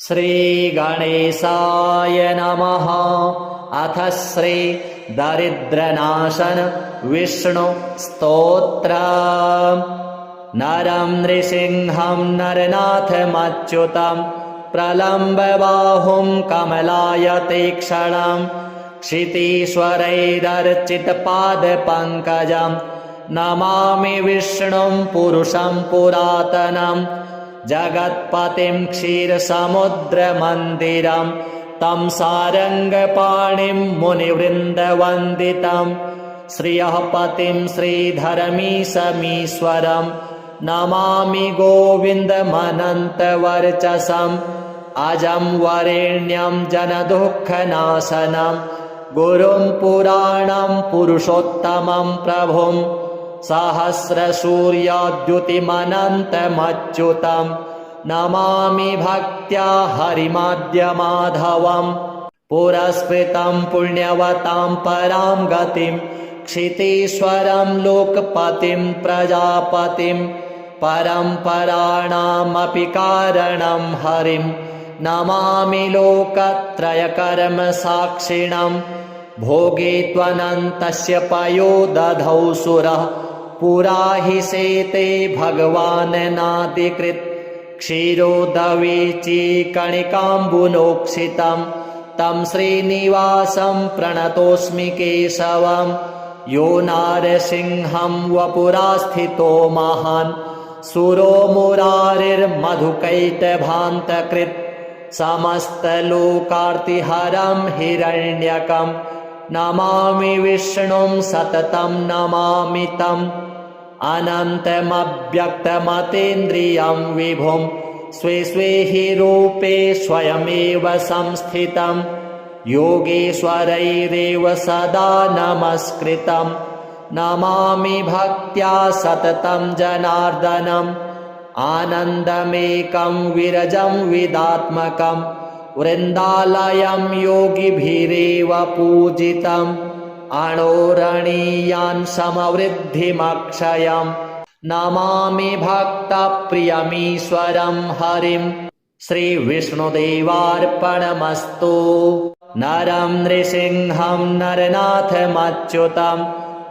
श्रीगणेशाय नमः। अथ श्री दरिद्रनाशन विष्णु स्तोत्र। नरं नृसिंहं नरनाथमच्युतं प्रलम्बबाहुं कमलायतीक्ष्णं क्षितीश्वरैरर्चितपादपङ्कजं नमामि विष्णुं पुरुषं पुरातनं जगत्पतिं क्षीरसमुद्रमन्दिरं तं सारङ्गपाणिं मुनिवृन्दवन्दितं श्रियः पतिं श्रीधरमीशमीश्वरं नमामि गोविन्दमनन्तवर्चसम् अजं वरेण्यं जनदुःखनाशनं गुरुं पुराणं पुरुषोत्तमं प्रभुं सहस्रसूर्यद्युतिमनन्तमच्युतं नमामि भक्त्या हरिमाद्यमाधवं पुरस्कृतं पुण्यवतां परां गतिं क्षितीश्वरं लोकपतिं प्रजापतिं परम्पराणामपि कारणं हरिं नमामि लोकत्रयकर्मसाक्षिणं भोगे त्वनन्तस्य पयो दधौ सुरः पुरा हि शेते भगवान् नादिकृत् क्षीरोदवीचीकणिकाम्बुनोक्षितं तं श्रीनिवासं प्रणतोऽस्मि केशवं यो नारसिंहं वपुरास्थितो महान् सुरो मुरारिर्मधुकैटभान्तकृत् समस्तलोकार्तिहरं हिरण्यकं नमामि विष्णुं सततं नमामि तम् अनन्तमव्यक्तमतीन्द्रियं विभुं स्वे स्वे हि रूपे स्वयमेव संस्थितं योगेश्वरैरेव सदा नमस्कृतं नमामि भक्त्या सततं जनार्दनम् आनन्दमेकं विरजं विदात्मकं वृन्दालयं योगिभिरेव पूजितम् अणोरणीयान् समवृद्धिमक्षयं नमामि भक्तप्रियमीश्वरं हरिं श्रीविष्णुदेवार्पणमस्तु। नरं नृसिंहं नरनाथमच्युतं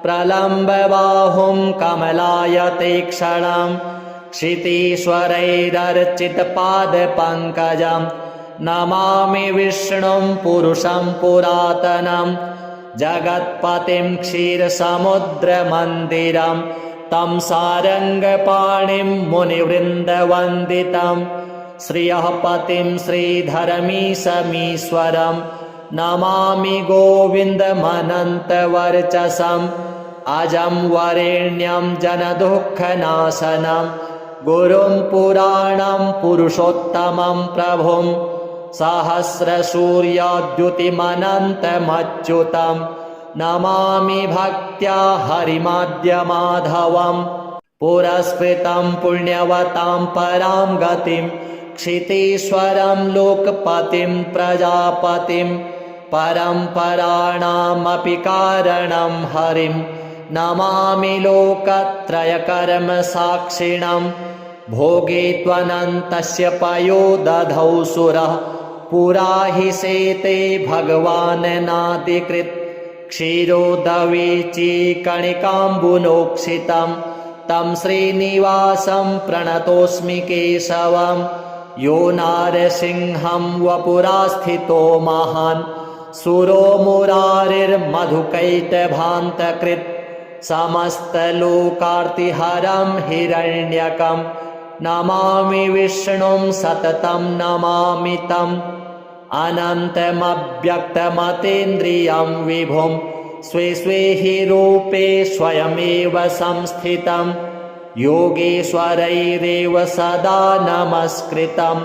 प्रलम्बबाहुं कमलायतीक्ष्णं क्षितीश्वरैरर्चितपादपङ्कजं नमामि विष्णुं पुरुषं पुरातनं जगत्पतिं क्षीरसमुद्रमन्दिरं तं सारङ्गपाणिं मुनिवृन्दवन्दितं श्रियः पतिं श्रीधरमीशमीश्वरं नमामि गोविन्दमनन्तवर्चसम् अजं वरेण्यं जनदुःखनाशनं गुरुं पुराणं पुरुषोत्तमं प्रभुं सहस्रसूर्यद्युतिमनन्तमच्युतं नमामि भक्त्या हरिमाद्यमाधवं पुरस्कृतं पुण्यवतां परां गतिं क्षितीश्वरं लोकपतिं प्रजापतिं परम्पराणामपि कारणं हरिं नमामि लोकत्रयकर्मसाक्षिणं भोगे त्वनन्तस्य पयो दधौ सुरः पुरा हि शेते भगवान् नादिकृत् क्षीरोदवीचीकणिकाम्बुनोक्षितं तं श्रीनिवासं प्रणतोऽस्मि केशवं यो नारसिंहं वपुरास्थितो महान् सुरो मुरारिर्मधुकैटभान्तकृत् समस्तलोकार्तिहरं हिरण्यकं नमामि विष्णुं सततं नमामि तम् अनन्तमव्यक्तमतीन्द्रियं विभुं स्वे स्वे हि रूपे स्वयमेव संस्थितं योगेश्वरैरेव सदा नमस्कृतं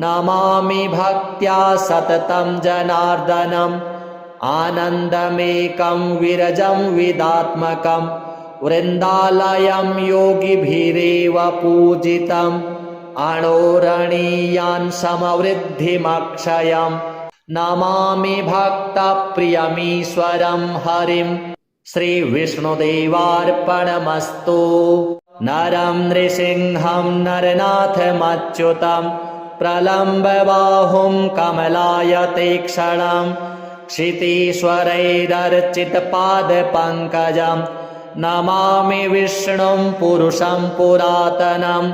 नमामि भक्त्या सततं जनार्दनम् आनन्दमेकं विरजं विदात्मकं वृन्दालयं योगिभिरेव पूजितम् अणोरणीयान् समवृद्धिमक्षयं नमामि भक्तप्रियमीश्वरं हरिं श्रीविष्णुदेवार्पणमस्तु। नरं नृसिंहं नरनाथमच्युतं प्रलम्बबाहुं कमलायतेक्षणं क्षितीश्वरैरर्चितपादपङ्कजं नमामि विष्णुं पुरुषं पुरातनं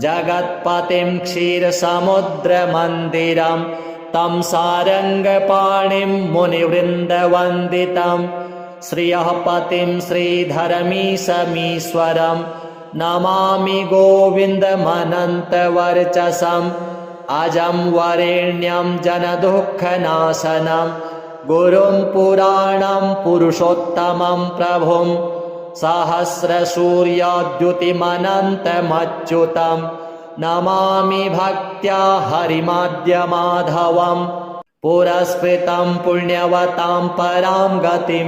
जगत्पतिं क्षीरसमुद्रमन्दिरं तं सारङ्गपाणिं मुनिवृन्दवन्दितं श्रियः पतिं श्रीधरमीशमीश्वरं नमामि गोविन्दमनन्तवर्चसम् अजं वरेण्यं जनदुःखनाशनं गुरुं पुराणं पुरुषोत्तमं प्रभुं सहस्रसूर्यद्युतिमनन्तमच्युतं नमामि भक्त्या हरिमाद्यमाधवं पुरस्कृतं पुण्यवतां परां गतिं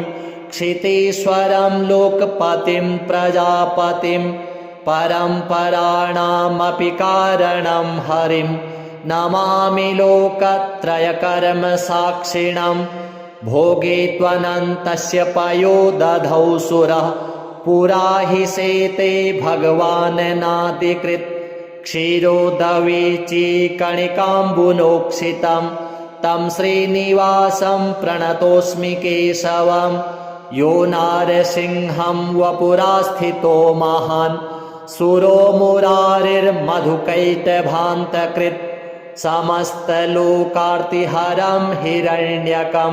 क्षितीश्वरं लोकपतिं प्रजापतिं परम्पराणामपि कारणं हरिं नमामि लोकत्रयकर्मसाक्षिणं भोगे त्वनन्तस्य पयो दधौ सुरः पुरा हि शेते भगवान् नादिकृत् क्षीरोदवीचीकणिकाम्बुनोक्षितं तं श्रीनिवासं प्रणतोऽस्मि केशवं यो नारसिंहं वपुरास्थितो महान् सुरो मुरारिर्मधुकैटभान्तकृत् समस्तलोकार्तिहरं हिरण्यकं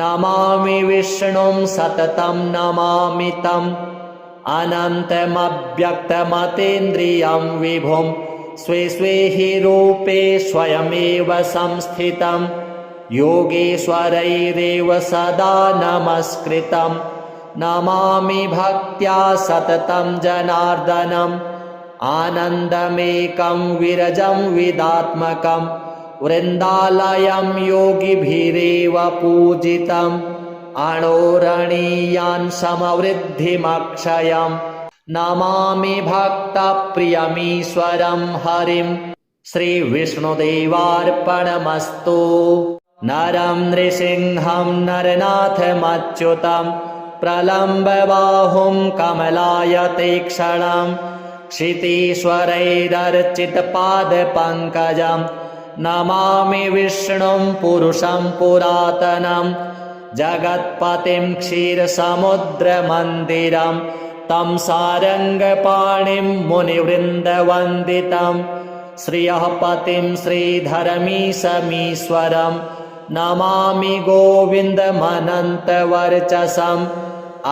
नमामि विष्णुं सततं नमामि तम् अनन्तमव्यक्तमतीन्द्रियं विभुं स्वे स्वे हि रूपे स्वयमेव संस्थितं योगेश्वरैरेव सदा नमस्कृतं नमामि भक्त्या सततं जनार्दनम् आनन्दमेकं विरजं विदात्मकं वृन्दालयं योगिभिरेव पूजितम् अणोरणीयान् समवृद्धिमक्षयं नमामि भक्तप्रियमीश्वरं हरिं श्रीविष्णुदेवार्पणमस्तु नरं नृसिंहं नरनाथमच्युतं प्रलम्बबाहुं कमलायतेक्षणं क्षितीश्वरैरर्चितपादपङ्कजं नमामि विष्णुं पुरुषं पुरातनं जगत्पतिं क्षीरसमुद्रमन्दिरं तं सारङ्गपाणिं मुनिवृन्दवन्दितं श्रियः पतिं श्रीधरमीशमीश्वरं नमामि गोविन्दमनन्तवर्चसम्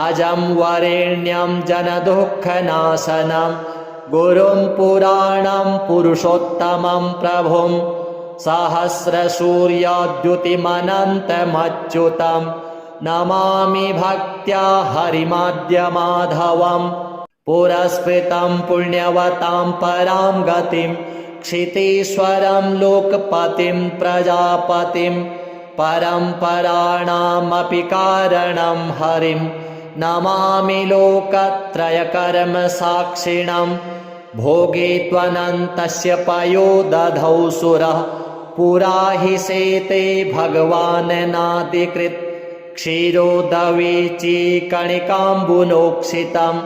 अजं वरेण्यं जनदुःखनाशनं गुरुं पुराणं पुरुषोत्तमं प्रभुं सहस्रसूर्यद्युतिमनन्तमच्युतं नमामि भक्त्या हरिमाद्यमाधवं पुरस्कृतं पुण्यवतां परां गतिं क्षितीश्वरं लोकपतिं प्रजापतिं परम्पराणामपि कारणं हरिं नमामि लोकत्रयकर्मसाक्षिणं भोगे त्वनन्तस्य पयो दधौ सुरः पुरा हि शेते भगवान् नादिकृत् क्षीरोदवीचीकणिकाम्बुनोक्षितं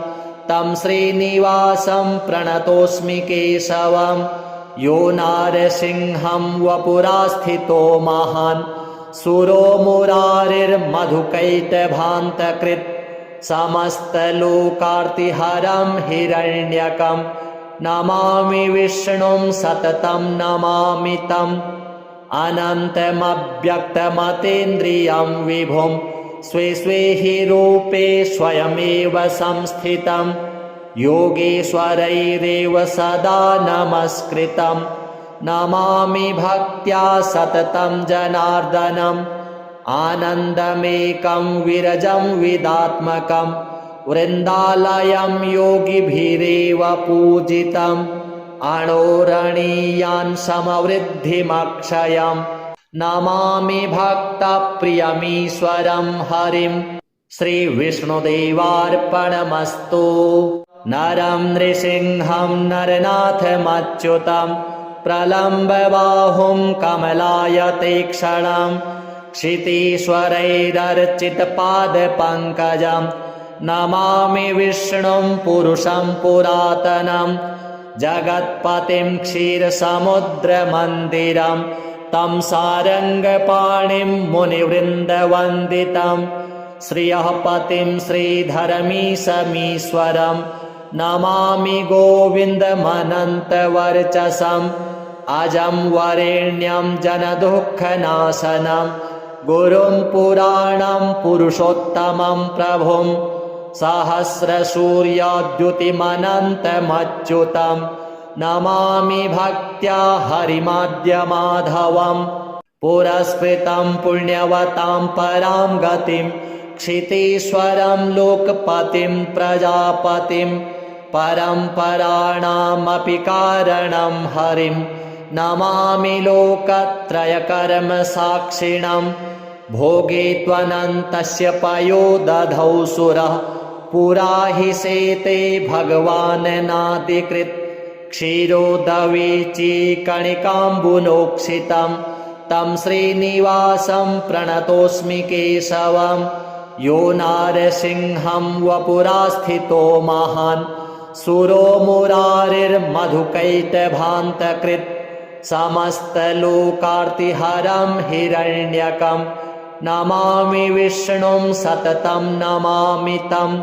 तं श्रीनिवासं प्रणतोऽस्मि केशवं यो नारसिंहं वपुरास्थितो महान् सुरो मुरारिर्मधुकैटभान्तकृत् समस्तलोकार्तिहरं हिरण्यकं नमामि विष्णुं सततं नमामि तम् अनन्तमव्यक्तमतीन्द्रियं विभुं स्वे स्वे हि रूपे स्वयमेव संस्थितं योगेश्वरैरेव सदा नमस्कृतं नमामि भक्त्या सततं जनार्दनम् आनन्दमेकं विरजं विदात्मकं वृन्दालयं योगिभिरेव पूजितम् अणोरणीयान् समवृद्धिमक्षयं नमामि भक्तप्रियमीश्वरं हरिं श्रीविष्णुदेवार्पणमस्तु नरं नृसिंहं नरनाथमच्युतं प्रलम्बबाहुं कमलायतेक्षणं क्षितीश्वरैरर्चितपादपङ्कजं नमामि विष्णुं पुरुषं पुरातनं जगत्पतिं क्षीरसमुद्रमन्दिरं तं सारङ्गपाणिं मुनिवृन्दवन्दितं श्रियः पतिं श्रीधरमीशमीश्वरं नमामि गोविन्दमनन्तवर्चसम् अजं वरेण्यं जनदुःखनाशनं गुरुं पुराणं पुरुषोत्तमं प्रभुं सहस्रसूर्यद्युतिमनन्तमच्युतं नमामि भक्त्या हरिमाद्यमाधवं पुरस्कृतं पुण्यवतां परां गतिं क्षितीश्वरं लोकपतिं प्रजापतिं परम्पराणामपि कारणं हरिं नमामि लोकत्रयकर्मसाक्षिणं भोगे त्वनन्तस्य पयो दधौ सुरः पुरा हि शेते भगवान् नादिकृत् क्षीरोदवीचीकणिकाम्बुनोक्षितं तं श्रीनिवासं प्रणतोऽस्मि केशवं यो नारसिंहं वपुरास्थितो महान् सुरो मुरारिर्मधुकैटभान्तकृत् समस्तलोकार्तिहरं हिरण्यकं नमामि विष्णुं सततं नमामि तम्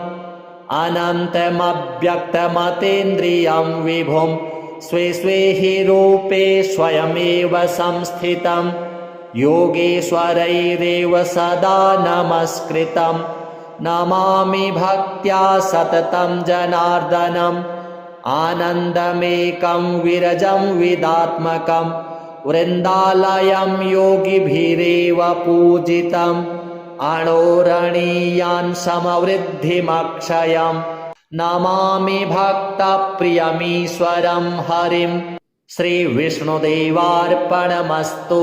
अनन्तमव्यक्तमतीन्द्रियं विभुं स्वे स्वे हि रूपे स्वयमेव संस्थितं योगेश्वरैरेव सदा नमस्कृतं नमामि भक्त्या सततं जनार्दनम् आनन्दमेकं विरजं विदात्मकं वृन्दालयं योगिभिरेव पूजितम् अणोरणीयान् समवृद्धिमक्षयं नमामि भक्तप्रियमीश्वरं हरिं श्रीविष्णुदेवार्पणमस्तु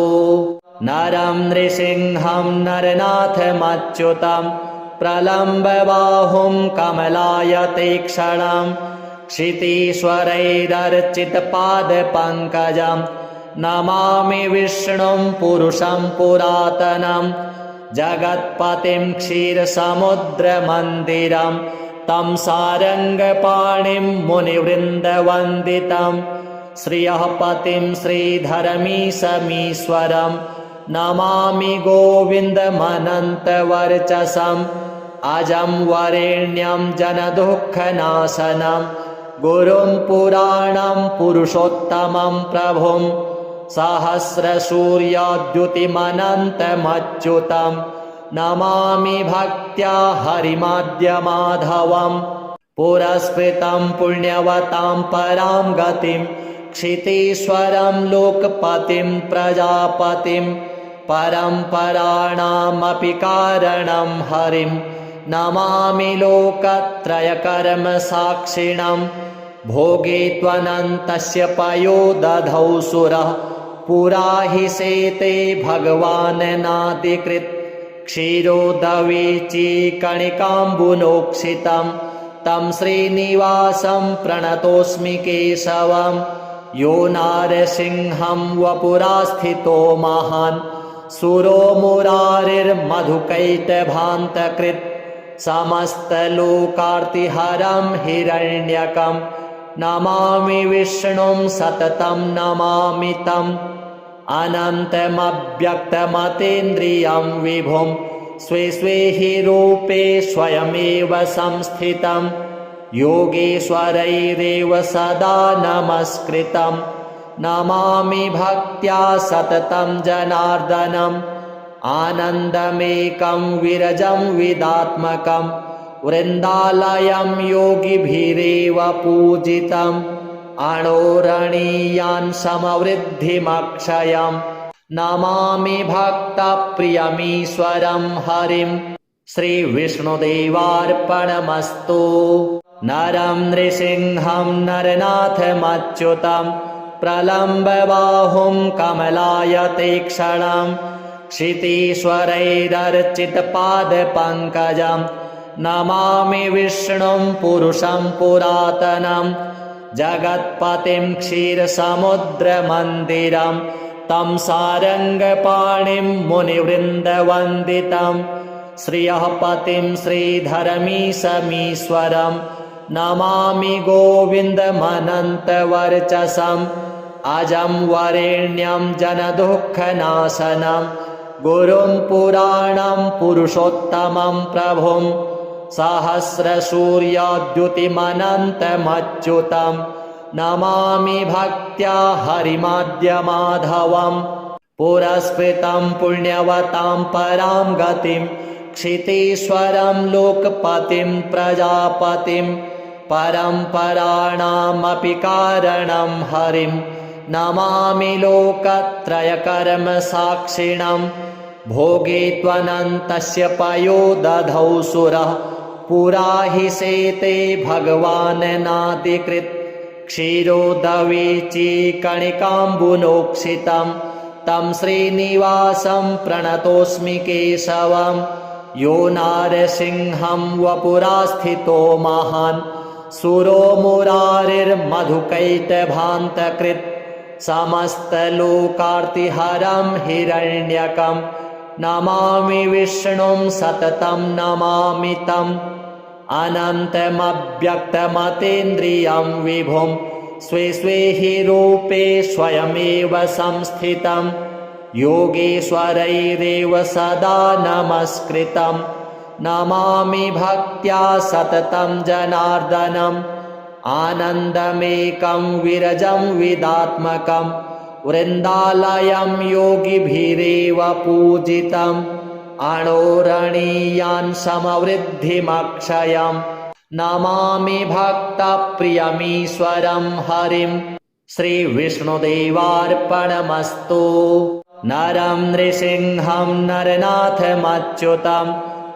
नरं नृसिंहं नरनाथमच्युतं प्रलम्बबाहुं कमलायतेक्षणं क्षितीश्वरैरर्चितपादपङ्कजं नमामि विष्णुं पुरुषं पुरातनं जगत्पतिं क्षीरसमुद्रमन्दिरं तं सारङ्गपाणिं मुनिवृन्दवन्दितं श्रियः पतिं श्रीधरमीशमीश्वरं नमामि गोविन्दमनन्तवर्चसम् अजं वरेण्यं जनदुःखनाशनं गुरुं पुराणं पुरुषोत्तमं प्रभुं सहस्रसूर्यद्युतिमनन्तमच्युतं नमामि भक्त्या हरिमाद्यमाधवं पुरस्कृतं पुण्यवतां परां गतिं क्षितीश्वरं लोकपतिं प्रजापतिं परम्पराणामपि कारणं हरिं नमामि लोकत्रयकर्मसाक्षिणं भोगे त्वनन्तस्य पयो दधौ सुरः पुरा हि शेते भगवान् नादिकृत् क्षीरोदवीचीकणिकाम्बुनोक्षितं तं श्रीनिवासं प्रणतोऽस्मि केशवं यो नारसिंहं वपुरास्थितो महान् सुरो मुरारिर्मधुकैटभान्तकृत् समस्तलोकार्तिहरं हिरण्यकं नमामि विष्णुं सततं नमामि तम् अनन्तमव्यक्तमतीन्द्रियं विभुं स्वे स्वे हि रूपे स्वयमेव संस्थितं योगेश्वरैरेव सदा नमस्कृतं नमामि भक्त्या सततं जनार्दनम् आनन्दमेकं विरजं विदात्मकं वृन्दालयं योगिभिरेव पूजितम् अणोरणीयान् समवृद्धिमक्षयं नमामि भक्तप्रियमीश्वरं हरिं श्रीविष्णुदेवार्पणमस्तु नरं नृसिंहं नरनाथमच्युतं प्रलम्बबाहुं कमलायतेक्षणं क्षितीश्वरैरर्चितपादपङ्कजं नमामि विष्णुं पुरुषं पुरातनं जगत्पतिं क्षीरसमुद्रमन्दिरं तं सारङ्गपाणिं मुनिवृन्दवन्दितं श्रियः पतिं श्रीधरमीशमीश्वरं नमामि गोविन्दमनन्तवर्चसम् अजं वरेण्यं जनदुःखनाशनं गुरुं पुराणं पुरुषोत्तमं प्रभुं सहस्रसूर्यद्युतिमनन्तमच्युतं नमामि भक्त्या हरिमाद्यमाधवं पुरस्कृतं पुण्यवतां परां गतिं क्षितीश्वरं लोकपतिं प्रजापतिं परम्पराणामपि कारणं हरिं नमामि लोकत्रयकर्मसाक्षिणं भोगे त्वनन्तस्य पयो दधौ सुरः पुरा हि शेते भगवान् नादिकृत् क्षीरोदवीचीकणिकाम्बुनोक्षितं तं श्रीनिवासं प्रणतोऽस्मि केशवं यो नारसिंहं वपुरास्थितो महान् सुरो मुरारिर्मधुकैटभान्तकृत् समस्तलोकार्तिहरं हिरण्यकं नमामि विष्णुं सततं नमामि तम् अनन्तमव्यक्तमतीन्द्रियं विभुं स्वे स्वे हि रूपे स्वयमेव संस्थितं योगेश्वरैरेव सदा नमस्कृतं नमामि भक्त्या सततं जनार्दनम् आनन्दमेकं विरजं विदात्मकं वृन्दालयं योगिभिरेव पूजितम् अणोरणीयान् समवृद्धिमक्षयं नमामि भक्तप्रियमीश्वरं हरिं श्रीविष्णुदेवार्पणमस्तु नरं नृसिंहं नरनाथमच्युतं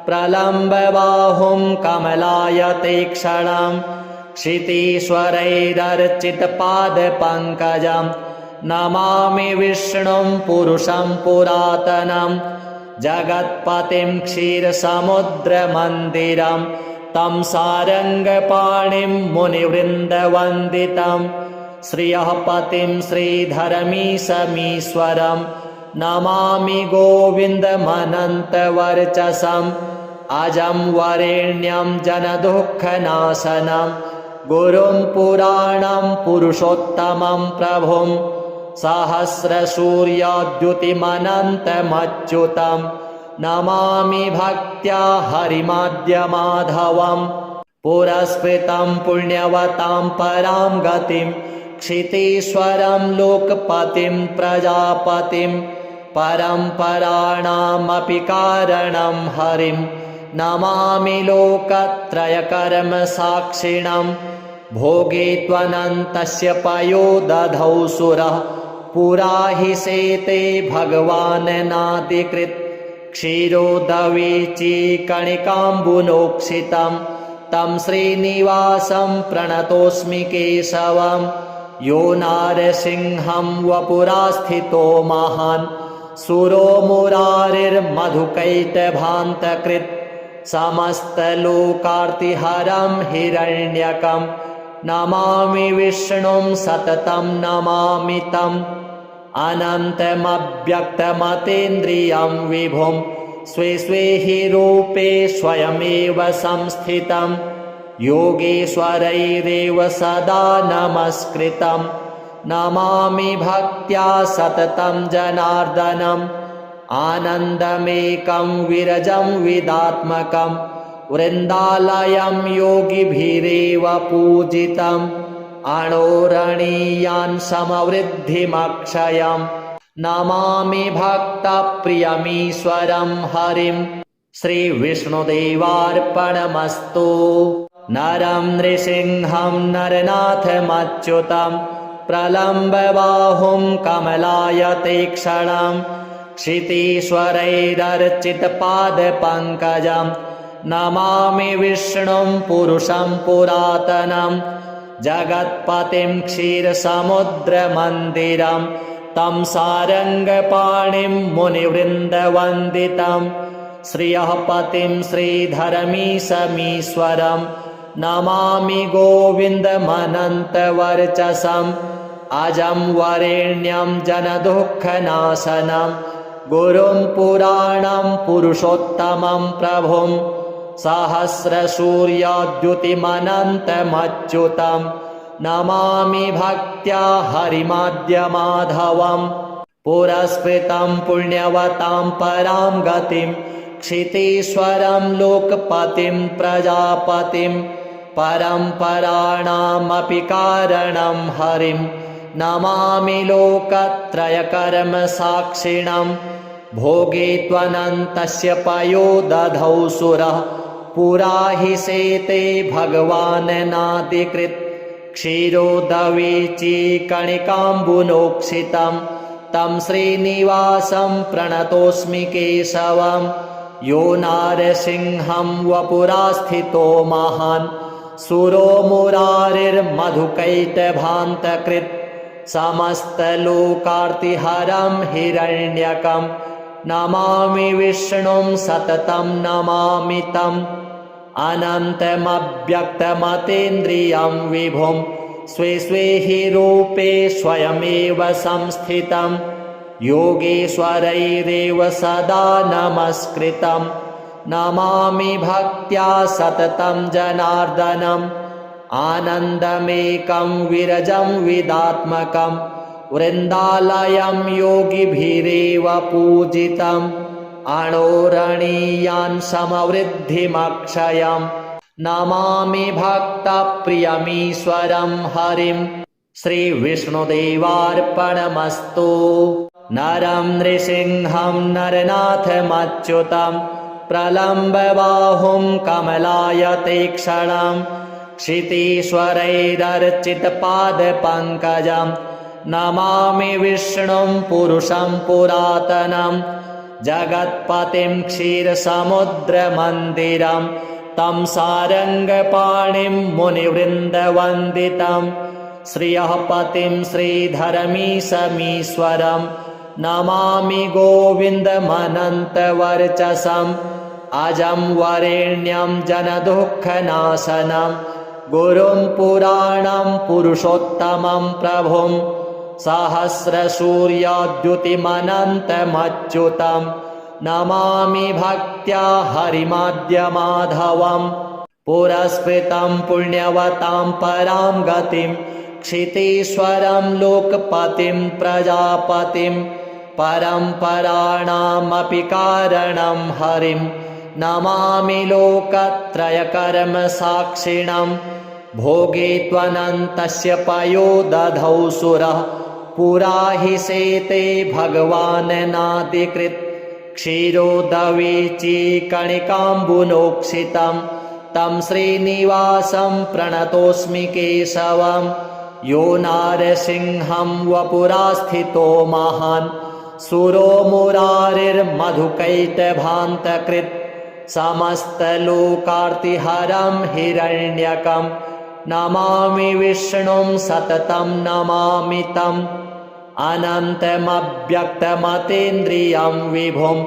प्रलम्बबाहुं कमलायतेक्षणं क्षितीश्वरैरर्चितपादपङ्कजं नमामि विष्णुं पुरुषं पुरातनं जगत्पतिं क्षीरसमुद्रमन्दिरं तं सारङ्गपाणिं मुनिवृन्दवन्दितं श्रियः पतिं श्रीधरमीशमीश्वरं नमामि गोविन्दमनन्तवर्चसम् अजं वरेण्यं जनदुःखनाशनं गुरुं पुराणं पुरुषोत्तमं प्रभुं सहस्रसूर्यद्युतिमनन्तमच्युतं नमामि भक्त्या हरिमाद्यमाधवं पुरस्कृतं पुण्यवतां परां गतिं क्षितीश्वरं लोकपतिं प्रजापतिं परम्पराणामपि कारणं हरिं नमामि लोकत्रयकर्मसाक्षिणं भोगे त्वनन्तस्य पयो दधौ सुरः पुरा हि शेते भगवान् नादिकृत् क्षीरोदवीचीकणिकाम्बुनोक्षितं तं श्रीनिवासं प्रणतोऽस्मि केशवं यो नारसिंहं वपुरास्थितो महान् सुरो मुरारिर्मधुकैटभान्तकृत् समस्तलोकार्तिहरं हिरण्यकं नमामि विष्णुं सततं नमामि तम् अनन्तमव्यक्तमतीन्द्रियं विभुं स्वे स्वे हि रूपे स्वयमेव संस्थितं योगेश्वरैरेव सदा नमस्कृतं नमामि भक्त्या सततं जनार्दनम् आनन्दमेकं विरजं विदात्मकं वृन्दालयं योगिभिरेव पूजितम् अणोरणीयान् समवृद्धिमक्षयं नमामि भक्तप्रियमीश्वरं हरिं श्रीविष्णुदेवार्पणमस्तु नरं नृसिंहं नरनाथमच्युतं प्रलम्बबाहुं कमलायतेक्षणं क्षितीश्वरैरर्चितपादपङ्कजं नमामि विष्णुं पुरुषं पुरातनं जगत्पतिं क्षीरसमुद्रमन्दिरं तं सारङ्गपाणिं मुनिवृन्दवन्दितं श्रियः पतिं श्रीधरमीशमीश्वरं नमामि गोविन्दमनन्तवर्चसम् अजं वरेण्यं जनदुःखनाशनं गुरुं पुराणं पुरुषोत्तमं प्रभुं सहस्रसूर्यद्युतिमनन्तमच्युतं नमामि भक्त्या हरिमाद्यमाधवम् पुरस्कृतं पुण्यवतां परां गतिं क्षितीश्वरं लोकपतिं प्रजापतिं परम्पराणामपि कारणं हरिं नमामि लोकत्रयकर्मसाक्षिणं भोगे त्वनन्तस्य पयो दधौ सुरः पुरा हि शेते भगवान् नादिकृत् क्षीरोदवीचीकणिकाम्बुनोक्षितं तं श्रीनिवासं प्रणतोऽस्मि केशवं यो नारसिंहं वपुरास्थितो महान् सुरो मुरारिर्मधुकैटभान्तकृत् समस्तलोकार्तिहरं हिरण्यकं नमामि विष्णुं सततं नमामि तम् अनन्तमव्यक्तमतीन्द्रियं विभुं स्वे स्वे हि रूपे स्वयमेव संस्थितं योगेश्वरैरेव सदा नमस्कृतं नमामि भक्त्या सततं जनार्दनम् आनन्दमेकं विरजं विदात्मकं वृन्दालयं योगिभिरेव पूजितम् अणोरणीयान् समवृद्धिमक्षयं नमामि भक्तप्रियमीश्वरं हरिं श्रीविष्णुदेवार्पणमस्तु नरं नृसिंहं नरनाथमच्युतं प्रलम्बबाहुं कमलायतेक्षणं क्षितीश्वरैरर्चितपादपङ्कजं नमामि विष्णुं पुरुषं पुरातनं जगत्पतिं क्षीरसमुद्रमन्दिरं तं सारङ्गपाणिं मुनिवृन्दवन्दितं श्रियः पतिं श्रीधरमीशमीश्वरं नमामि गोविन्दमनन्तवर्चसम् अजं वरेण्यं जनदुःखनाशनं गुरुं पुराणं पुरुषोत्तमं प्रभुं सहस्रसूर्यद्युतिमनन्तमच्युतं नमामि भक्त्या हरिमाद्यमाधवम् पुरस्कृतं पुण्यवतां परां गतिं क्षितीश्वरं लोकपतिं प्रजापतिं परम्पराणामपि कारणं हरिं नमामि लोकत्रयकर्मसाक्षिणं भोगे त्वनन्तस्य पयो दधौ सुरः पुरा हि शेते भगवान् नादिकृत् क्षीरोदवीचीकणिकाम्बुनोक्षितं तं श्रीनिवासं प्रणतोऽस्मि केशवं यो नारसिंहं वपुरास्थितो महान् सुरो मुरारिर्मधुकैटभान्तकृत् समस्तलोकार्तिहरं हिरण्यकं नमामि विष्णुं सततं नमामि तम् अनन्तमव्यक्तमतीन्द्रियं विभुं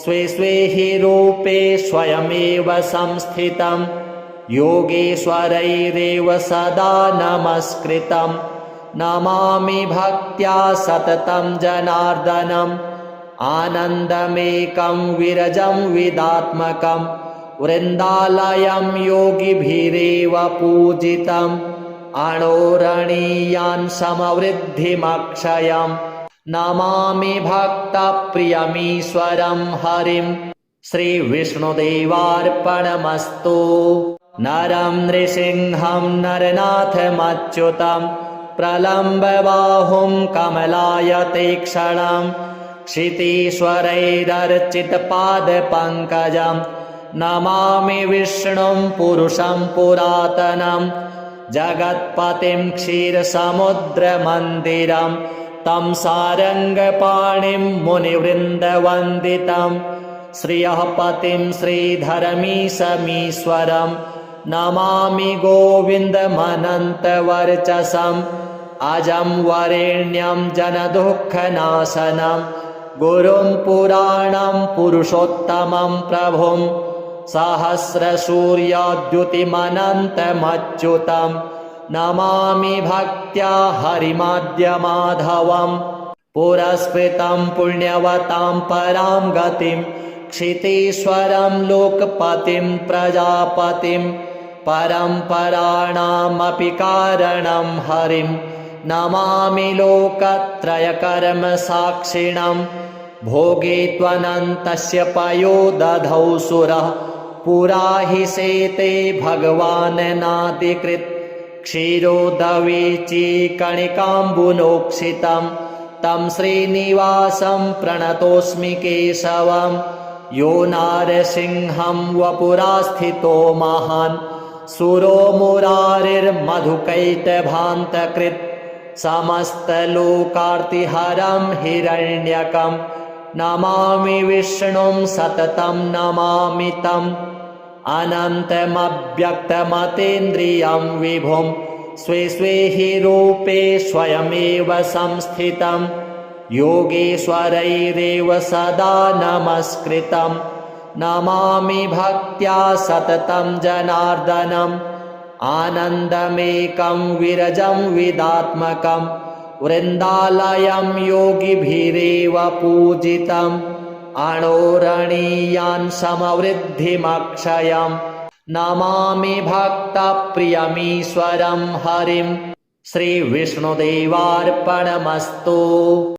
स्वे स्वे हि रूपे स्वयमेव संस्थितं योगेश्वरैरेव सदा नमस्कृतं नमामि भक्त्या सततं जनार्दनम् आनन्दमेकं विरजं विदात्मकं वृन्दालयं योगिभिरेव पूजितम् अणोरणीयान् समवृद्धिमक्षयं नमामि भक्तप्रियमीश्वरं हरिं श्रीविष्णुदेवार्पणमस्तु नरं नृसिंहं नरनाथमच्युतं प्रलम्बबाहुं कमलायतेक्षणं क्षितीश्वरैरर्चितपादपङ्कजं नमामि विष्णुं पुरुषं पुरातनं जगत्पतिं क्षीरसमुद्रमन्दिरं तं सारङ्गपाणिं मुनिवृन्दवन्दितं श्रियः पतिं श्रीधरमीशमीश्वरं नमामि गोविन्दमनन्तवर्चसम् अजं वरेण्यं जनदुःखनाशनं गुरुं पुराणं पुरुषोत्तमं प्रभुं सहस्रसूर्यद्युतिमनन्तमच्युतं नमामि भक्त्या हरिमाद्यमाधवम् पुरस्कृतं पुण्यवतां परां गतिं क्षितीश्वरं लोकपतिं प्रजापतिं परम्पराणामपि कारणं हरिं नमामि लोकत्रयकर्मसाक्षिणं भोगे त्वनन्तस्य पयो दधौ सुरः पुरा हि शेते भगवान् नादिकृत् क्षीरोदवीचीकणिकाम्बुनोक्षितं तं श्रीनिवासं प्रणतोऽस्मि केशवं यो नारसिंहं वपुरास्थितो महान् सुरो मुरारिर्मधुकैटभान्तकृत् समस्तलोकार्तिहरं हिरण्यकं नमामि विष्णुं सततं नमामि तम् अनन्तमव्यक्तमतीन्द्रियं विभुं स्वे स्वे हि रूपे स्वयमेव संस्थितं योगेश्वरैरेव सदा नमस्कृतं नमामि भक्त्या सततं जनार्दनम् आनन्दमेकं विरजं विदात्मकं वृन्दालयं योगिभिरेव पूजितम् अणोरणीयान् समवृद्धिमक्षयं नमामि भक्तप्रियमीश्वरं हरिं श्रीविष्णुदेवार्पणमस्तु।